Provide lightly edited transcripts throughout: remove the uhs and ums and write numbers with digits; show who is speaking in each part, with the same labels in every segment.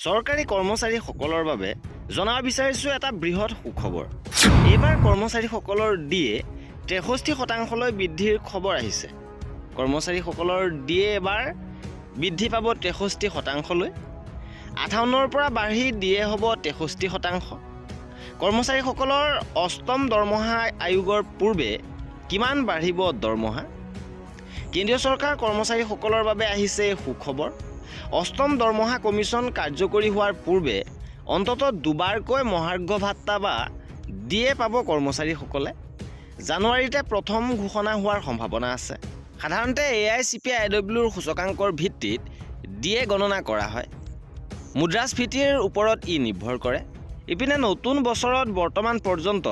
Speaker 1: চৰকাৰী কৰ্মচাৰীসকলৰ বাবে জনাব বিচাৰিছোঁ এটা বৃহৎ সুখবৰ। এইবাৰ কৰ্মচাৰীসকলৰ ডিএ 63% বৃদ্ধিৰ খবৰ আহিছে। কৰ্মচাৰীসকলৰ ডিএ এবাৰ বৃদ্ধি পাব 63%। 58ৰ পৰা বাঢ়ি ডিএ হ'ব 63%। কৰ্মচাৰীসকলৰ অষ্টম দৰমহা আয়োগৰ পূৰ্বে কিমান বাঢ়িব দৰমহা? কেন্দ্ৰীয় চৰকাৰ কৰ্মচাৰীসকলৰ বাবে আহিছে সুখবৰ। অষ্টম দৰমহা কমিশ্যন কাৰ্যকৰী হোৱাৰ পূৰ্বে অন্ততঃ দুবাৰকৈ মহাৰ্ঘ ভাত্তা বা ডিএ পাব কৰ্মচাৰীসকলে। জানুৱাৰীতে প্ৰথম ঘোষণা হোৱাৰ সম্ভাৱনা আছে। সাধাৰণতে AICPIWৰ সূচকাংকৰ ভিত্তিত ডিএ গণনা কৰা হয়। মুদ্ৰাস্ফীতিৰ ওপৰত ই নিৰ্ভৰ কৰে। ইপিনে নতুন বছৰত বৰ্তমান পৰ্যন্ত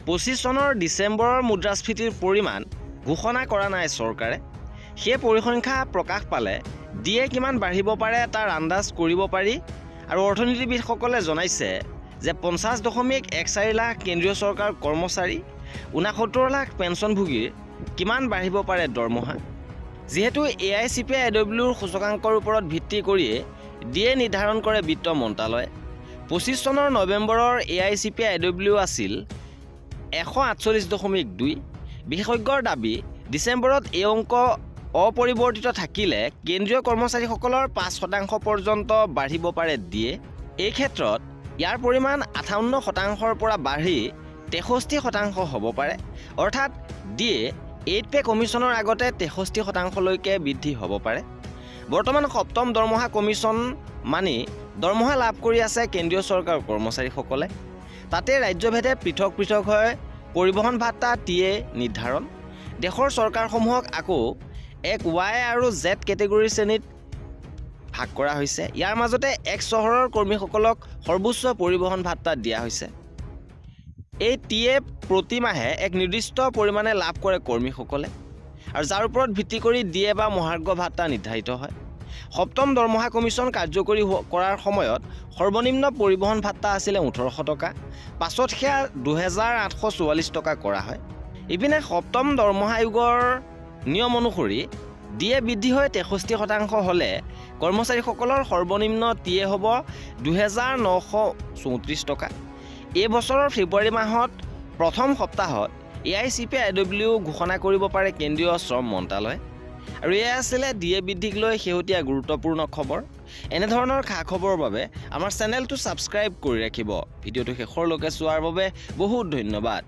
Speaker 1: 25 চনৰ ডিচেম্বৰৰ মুদ্ৰাস্ফীতিৰ পৰিমাণ ঘোষণা কৰা নাই চৰকাৰে। সেই পৰিসংখ্যা প্ৰকাশ পালে ডিএ কিমান বাঢ়িব পাৰে তাৰ আন্দাজ কৰিব পাৰি। আৰু অৰ্থনীতিবিদসকলে জনাইছে যে 50.14 লাখ কেন্দ্ৰীয় চৰকাৰ কৰ্মচাৰী, 69 লাখ পেঞ্চনভোগীৰ কিমান বাঢ়িব পাৰে দৰমহা। যিহেতু AICPIWৰ সূচকাংকৰ ওপৰত ভিত্তি কৰিয়ে ডিএ নিৰ্ধাৰণ কৰে বিত্ত মন্ত্ৰালয়ে। 25 চনৰ নৱেম্বৰৰ AICPIW আছিল 148.2। বিশেষজ্ঞৰ দাবী, ডিচেম্বৰত এই অংক অপৰিৱৰ্তিত থাকিলে কেন্দ্ৰীয় কৰ্মচাৰীসকলৰ 5% পৰ্যন্ত বাঢ়িব পাৰে ডিএ। এই ক্ষেত্ৰত ইয়াৰ পৰিমাণ 58%ৰ পৰা বাঢ়ি 63% হ'ব পাৰে। অৰ্থাৎ ডিএ 8 পে কমিশ্যনৰ আগতে 63%লৈকে বৃদ্ধি হ'ব পাৰে। বৰ্তমান সপ্তম দৰমহা কমিশ্যন মানি দৰমহা লাভ কৰি আছে কেন্দ্ৰীয় চৰকাৰ কৰ্মচাৰীসকলে। তাতে ৰাজ্যভেদে পৃথক পৃথক হয় পৰিবহণ ভাত্তা টিএ নিৰ্ধাৰণ। দেশৰ চৰকাৰসমূহক আকৌ এক Y আৰু Z কেটেগৰীৰ শ্ৰেণীত ভাগ কৰা হৈছে। ইয়াৰ মাজতে এক চহৰৰ কৰ্মীসকলক সৰ্বোচ্চ পৰিবহণ ভাত্তা দিয়া হৈছে। এই টিএ প্ৰতি মাহে এক নিৰ্দিষ্ট পৰিমাণে লাভ কৰে কৰ্মীসকলে, আৰু যাৰ ওপৰত ভিত্তি কৰি ডিএ বা মহাৰ্ঘ ভাত্তা নিৰ্ধাৰিত হয়। সপ্তম দৰমহা কমিশ্যন কাৰ্যকৰী কৰাৰ সময়ত সৰ্বনিম্ন পৰিবহণ ভাত্তা আছিলে 1800 টকা। পাছত সেয়া 2844 টকা কৰা হয়। ইপিনে সপ্তম দৰমহা আয়োগৰ নিয়ম অনুসৰি ডিএ বৃদ্ধি হৈ 63% হ'লে কৰ্মচাৰীসকলৰ সৰ্বনিম্ন টিএ হ'ব 2934 টকা। এই বছৰৰ ফেব্ৰুৱাৰী মাহত প্ৰথম সপ্তাহত AICPIW ঘোষণা কৰিব পাৰে কেন্দ্ৰীয় শ্ৰম মন্ত্ৰালয়। আৰু এয়া আছিলে ডিএ বৃদ্ধিক লৈ শেহতীয়া গুৰুত্বপূৰ্ণ খবৰ। এনেধৰণৰ খা খবৰৰ বাবে আমাৰ চেনেলটো ছাবস্ক্ৰাইব কৰি ৰাখিব। ভিডিঅ'টো শেষৰলৈকে চোৱাৰ বাবে বহুত ধন্যবাদ।